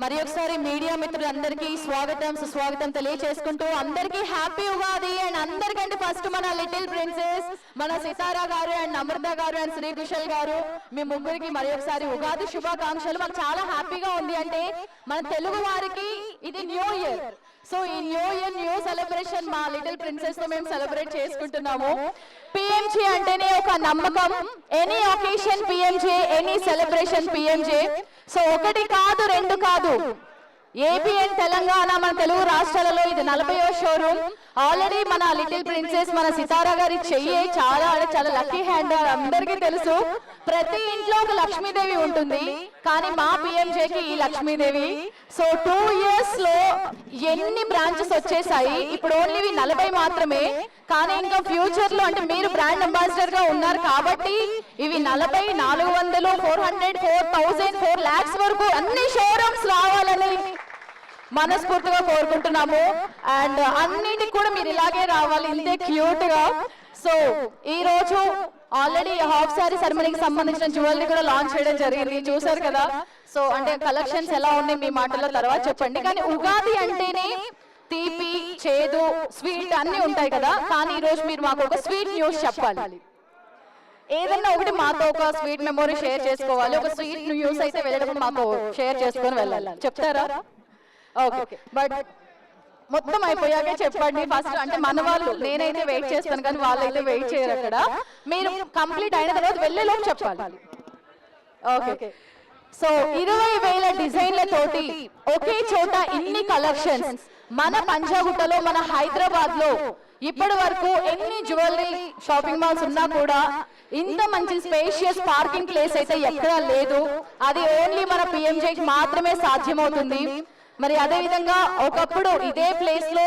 మరి ఒకసారి మీడియా మిత్రులందరికీ స్వాగతం సుస్వాగతం తెలియజేసుకుంటూ అందరికీ హ్యాపీ ఉగాది. అండ్ అందరికంటే ఫస్ట్ మన లిటిల్ ప్రిన్సెస్ మన సితారా గారు అండ్ అమృత గారు అండ్ శ్రీ కుశల్ గారు మీ ముగ్గురికి మరి ఒకసారి ఉగాది శుభాకాంక్షలు. మాకు చాలా హ్యాపీగా ఉంది. అంటే మన తెలుగు వారికి ఇది న్యూ ఇయర్. సో ఈ న్యూ ఇయర్ న్యూ సెలబ్రేషన్ మా లిటిల్ ప్రిన్సెస్ తో మేము సెలబ్రేట్ చేసుకుంటున్నాము. పిఎంజే అంటేనే ఒక నమ్మకం. Any occasion PMJ, any celebration PMJ. సో ఒకటి కాదు రెండు కాదు, ఏపీ అండ్ తెలంగాణ మన తెలుగు రాష్ట్రాలలో ఇది 40వ షోరూమ్. ఆల్రెడీ మన లిటిల్ ప్రిన్సెస్ మన సితారా గారి చెయ్యి చాలా చాలా లక్కీ హ్యాండ్ అందరికీ తెలుసు. ప్రతి ఇంట్లో ఒక లక్ష్మీదేవి ఉంటుంది, కానీ మా పిఎంజేకి ఈ లక్ష్మీదేవి. సో 2 years లో ఎన్ని బ్రాంచెస్ వచ్చేసాయి, ఇప్పుడు ఓన్లీ 40 మాత్రమే. కానీ ఇంకా ఫ్యూచర్ లో అంటే మీరు బ్రాండ్ అంబాసిడర్ గా ఉన్నారు కాబట్టి ఇవి 40, 400, 400, 4000, 4 lakhs వరకు అన్ని షోరూమ్స్ రావాలని మనస్ఫూర్తిగా కోరుకుంటున్నాము. అండ్ అన్నిటికి కూడా మీరు ఇలాగే రావాలి, ఇంతే క్యూట్ గా. సో ఈ రోజు ఆల్రెడీ హాఫ్ సారీ సెరమనీకి సంబంధించిన జ్యువెలరీ కూడా లాంచ్ చేయడం జరిగింది, చూసారు కదా. సో అంటే కలెక్షన్స్ ఎలా ఉన్నాయి మీ మాటల్లో తర్వాత చెప్పండి. కానీ ఉగాది అంటేనే తీపి చేదు స్వీట్ అన్ని ఉంటాయి కదా, కానీ ఈ రోజు మీరు మాకు ఒక స్వీట్ న్యూస్ చెప్పాలి. ఏదన్నా ఒకటి మాతో ఒక స్వీట్ మెమొరీ షేర్ చేసుకోవాలి. ఒక స్వీట్ న్యూస్ అయితే వెళ్ళడం మాతో షేర్ చేసుకొని వెళ్ళాలి, చెప్తారా? ఓకే, బట్ మొత్తం అయిపోయాకే చెప్పండి ఫస్ట్. అంటే మన వాళ్ళు, నేనైతే వెయిట్ చేస్తాను కానీ వాళ్ళైతే వెయిట్ చేయరు. అక్కడ మీరు కంప్లీట్ అయిన తర్వాత వెళ్ళేలోపు చెప్పాలి. ఓకే, సో 20,000 డిజైన్లతోటి ఒకే చోట ఇన్ని కలెక్షన్స్ మన పంజాగుట్టలో మన హైదరాబాద్ లో ఇప్పటి వరకు ఎన్ని జ్యువెలరీ షాపింగ్ మాల్స్ ఉన్నా కూడా ఇంత మంచి స్పేషియస్ పార్కింగ్ ప్లేస్ అయితే ఎక్కడా లేదు. అది ఓన్లీ మన పిఎంజేకి మాత్రమే సాధ్యమవుతుంది. మరి అదే విధంగా ఒకప్పుడు ఇదే ప్లేస్ లో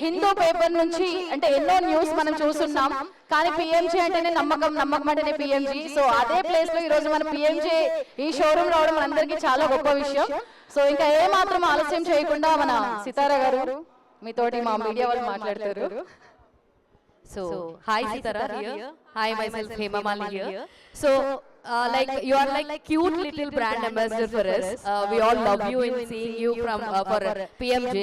హిందూ పేపర్ నుంచి అంటే ఎన్నో న్యూస్ మనం చూస్తున్నాం, కానీ పిఎంజే అంటేనే నమ్మకం, నమ్మకం అంటేనే పిఎంజీ. సో అదే ప్లేస్ లో ఈ రోజు మన పిఎంజే ఈ షోరూమ్ రావడం మనందరికీ చాలా గొప్ప విషయం. సో ఇంకా ఏ మాత్రం ఆలస్యం చేయకుండా మన సితారా గారు మీతోటి మా మీడియా వాళ్ళు మాట్లాడతారు. So, hi Sitara here. Hi, myself Hema Mali here. So, like you are like cute little brand ambassador for us. We all love you in seeing you from for PMJ.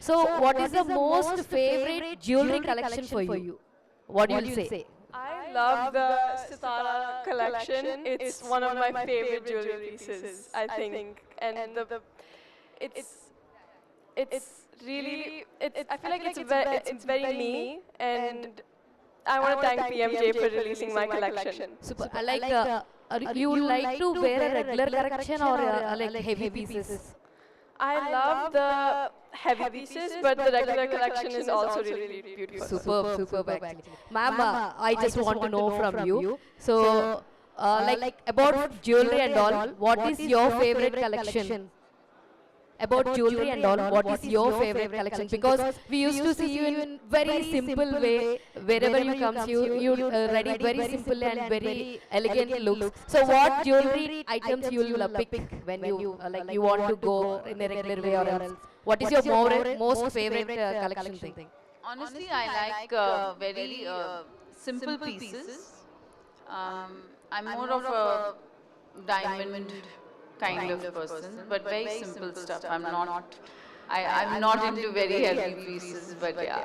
So, what is the most favorite jewelry collection for you? What do you say? I love the Sitara collection. It's one of my favorite jewelry pieces, I think. And it's really, I feel like it's very me, and I want to thank PMJ for releasing my collection. Super. Like you like to wear a regular collection or like heavy pieces? I love the heavy pieces, but the regular collection is also really beautiful. Superb actually. Ma'am, I just want to know from you. So, like about jewelry and all, what is your favorite collection? About jewelry and all, what is your favorite collection? Because we used to see you in very simple way. Wherever you come, you ready very simple and very elegant looks. So what jewelry items you will pick when you like you want to go in a regular way or else? What is your most favorite collection thing? Honestly, I like very simple pieces. I'm more of a diamond kind of person, but very simple stuff. I'm not into very heavy pieces, but yeah.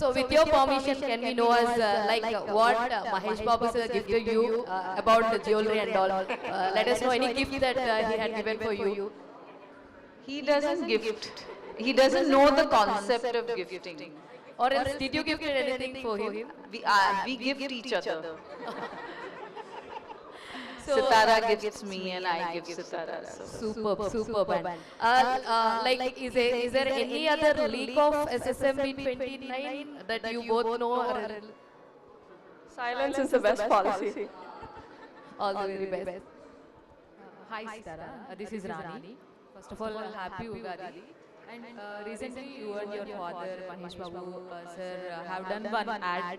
So with your permission, can we know as like what Mahesh Babu sir gifted you about the jewelry and all? Let us know any gift that he had given for you. He doesn't gift. He doesn't know the concept of gifting. Or else did you gift anything for him? We gift each other. So, Sitara gifts me and I give Sitara. So. Superb. Like is there any other leak of SSMB 29 that you both know? Or Silence is the best policy. all the very best. Hi Sitara, this is Rani. First of all, happy Ugadi. And recently you and your father Mahesh Babu sir have done one ad.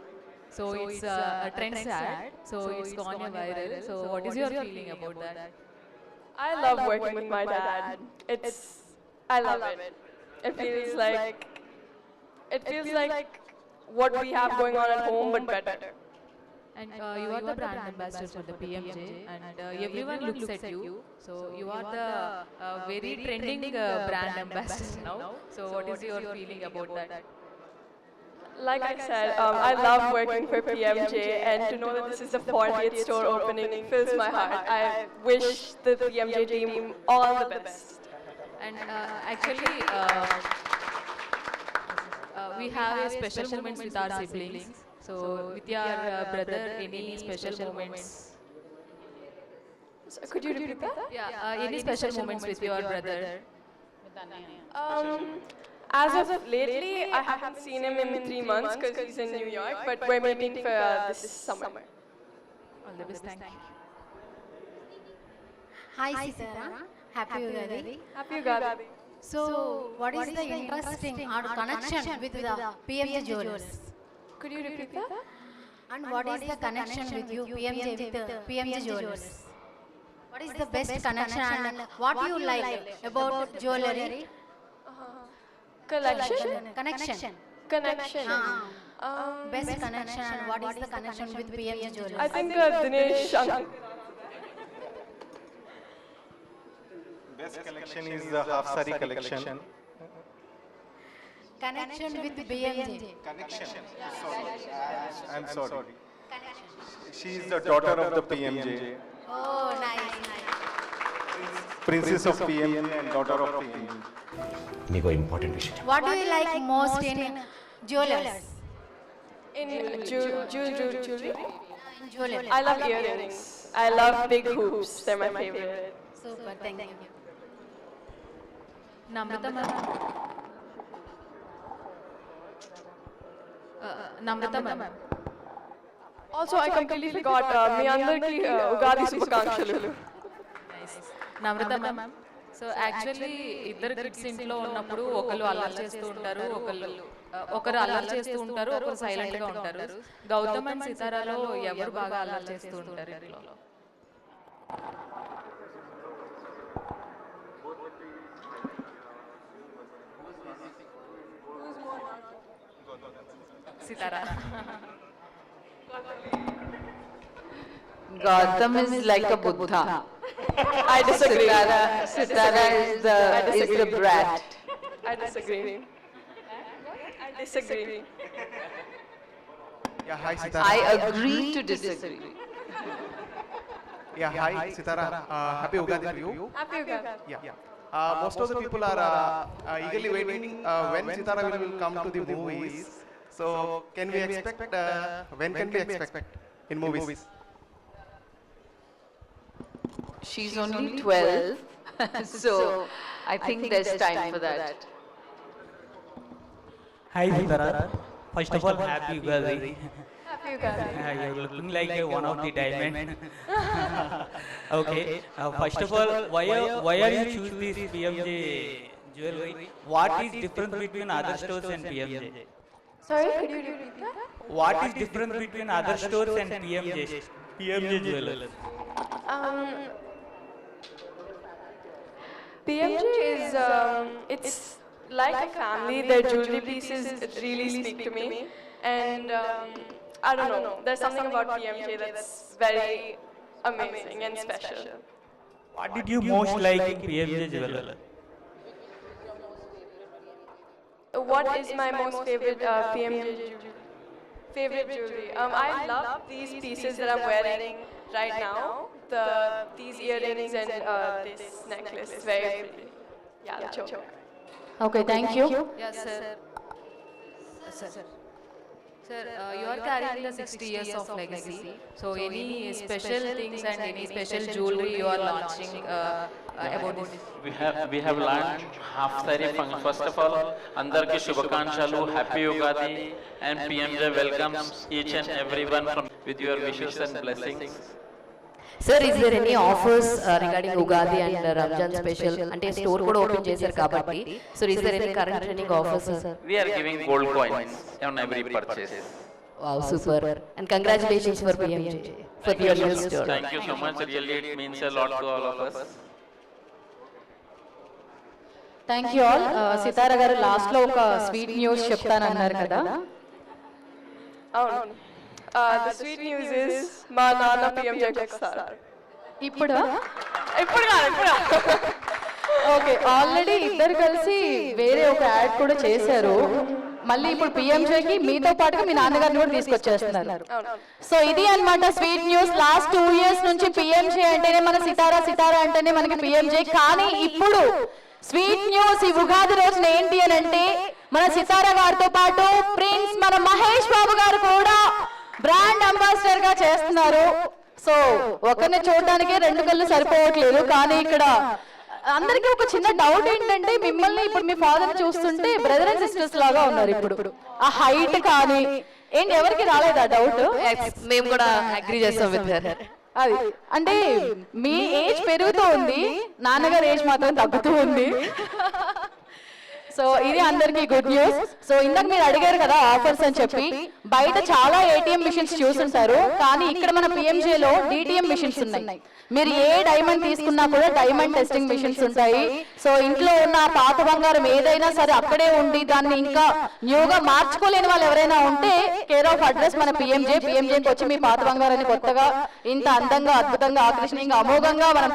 So it's a trend ad. So it's gone viral. So what is your feeling about that? I love working with my dad. I love it. It feels like what we have going on at home, but better. And you are the brand ambassador for the PMJ, and everyone looks at you. So you are the very trending brand ambassador now. So what is your feeling about that? Like I said, I love working for PMJ, and to know that this is the 40th store opening fills my heart. I wish the PMJ team all the best. And actually, we have a special moments with our siblings. So with your brother, any special moments? So could you repeat that? Yeah, any special moments with your brother? As of lately, I haven't seen him in 3 months because he's in New York, but we're meeting for this summer. All the best. Thank you. Hi Sitara, happy Ugadi. Happy Ugadi. So, what is the interesting or connection with the PMJ Jewelers? Could you repeat that? And what is the connection with you, PMJ, with the PMJ Jewelers? What is the best connection and what you like about jewelry? Collection? Connection. Connection. Best connection and what is the connection with PMJ Jewelers? I think Dinesh. Best collection is the half sari collection. Connection with PMJ. Connection. I'm sorry. She is the daughter of the PMJ, Oh, nice, nice. princess of PMJ and daughter of PMJ. మీకు important విషయం What do you like most in jewelers? In jewelry? In jewelers. I love earrings. I love big hoops. They're my favorite. Super, thank you. Namrata ma'am. Namrata ma'am. Also, I completely forgot. మీ అందరికీ ఉగాది శుభాకాంక్షలు. నమ్రత ma'am. So actually ఇద్దరు kids ఇంట్లో ఉన్నప్పుడు ఒకరు అల్లరి చేస్తూ ఉంటారు, ఒకరు అల్లరి చేస్తూ ఉంటారు, ఒకరు సైలెంట్ గా ఉంటారు. గౌతమ్ అండ్ సితారాలో ఎవరు బాగా అల్లరి చేస్తూ ఉంటారు ఇంట్లో? సితారా. Gautam is like a Buddha. I disagree. Sitara is the brat. I disagree. I disagree. Yeah, hi Sitara. I agree to disagree. Yeah, hi Sitara. Happy Ugadi to you. Happy Ugadi. Yeah. Most of the people are eagerly waiting when Sitara will come to the movies. So, can we expect? When can we expect in movies? She's only 12, so I think there's time for that. Hi Sitara. First of all, happy Ugadi. Happy Ugadi. You're looking like one of the diamond. Okay. First of all, why are you choose this PMJ jewelry? What is difference between other stores and PMJ? Sorry, could you repeat that? What is difference between other stores and PMJ jewelers? PMJ is, it's like a family. Their jewelry pieces really speak to me. And I don't know, there's something about PMJ that's very amazing and special. What did you most like in PMJ jeweler? What is my most favorite PMJ jewelry? Favorite jewelry? I love these pieces that I'm wearing right now. These earrings and this necklace is very pretty. Yeah, the choker. Okay, thank you. Yes, sir. Sir, you are carrying the 60 years of legacy. So any special things and any special jewelry you are launching about this? We have launched half sari function. First of all, andarki shubhakankshalu, happy Ugadi, and PMJ welcomes each and everyone with your wishes and blessings. Sir, is there any offers regarding Ugadi and Ramjan special? Ante store kuda open chesaru kabatti. So is there any current running offers, sir? We are giving gold coins on every purchase. Wow, super. And congratulations for PMJ for your new store. Thank you so much. Really, it means a lot to all of us. Thank you all. Sitara గారు last లో ఒక sweet news చెప్తానన్నారు కదా. అవును. The sweet news is మా నాన్న PMJ వస్తారు. ఇప్పుడు ఇప్పుడు కాదు. ఓకే, ఆల్రెడీ ఇద్దరు కలిసి వేరే ఒక యాడ్ కూడా చేశారు. మళ్ళీ ఇప్పుడు పిఎంజేకి మీతో పాటుగా మీ నాన్నగారిని కూడా తీసుకొచ్చేస్తున్నారు. సో ఇది అన్నమాట స్వీట్ న్యూస్. లాస్ట్ 2 years నుంచి పిఎంజే అంటేనే మన సితారా అంటేనే మనకి పిఎంజే. కానీ ఇప్పుడు స్వీట్ న్యూస్ ఈ ఉగాది రోజున ఏంటి అని అంటే మన సితారా గారితో పాటు ప్రిన్స్ మన మహేష్ బాబు గారు కూడా బ్రాండ్ అంబాసిడర్ గా చేస్తున్నారు. సో ఒకరిని చూడడానికి 2 కళ్ళు సరిపోవట్లేదు. కానీ ఇక్కడ అందరికీ ఒక చిన్న డౌట్ ఏంటంటే మిమ్మల్ని ఇప్పుడు మీ ఫాదర్ చూస్తుంటే బ్రదర్ అండ్ సిస్టర్స్ లాగా ఉన్నారు. ఇప్పుడు ఆ హైట్ కానీ ఏంటి ఎవరికి రాలేదా డౌట్? మేము కూడా అగ్రీ చేస్తాం విత్ హర్. అది అంటే మీ ఏజ్ పెరుగుతూ ఉంది, నాన్నగారి ఏజ్ మాత్రం తగ్గుతూ ఉంది. సో ఇది అందరికీ గుడ్ న్యూస్. సో ఇందాక మీరు అడిగారు కదా ఆఫర్స్ అని చెప్పి, బయట చాలా ATM మిషన్స్ చూస్తుంటారు, కానీ ఇక్కడ మన PMJ లో DTM మిషన్స్ ఉన్నాయి. మీరు ఏ డైమండ్ తీసుకున్నా కూడా డైమండ్ టెస్టింగ్ మిషన్స్ ఉంటాయి. సో ఇంట్లో ఉన్న పాత బంగారం ఏదైనా సరే అక్కడే ఉండి దాన్ని ఇంకా న్యూగా మార్చుకోలేని వాళ్ళు ఎవరైనా ఉంటే కేర్ ఆఫ్ అడ్రస్ మన PMJకి వచ్చి మీ పాత బంగారాన్ని కొత్తగా ఇంత అందంగా అద్భుతంగా ఆకర్షణీయంగా అమోఘంగా మనం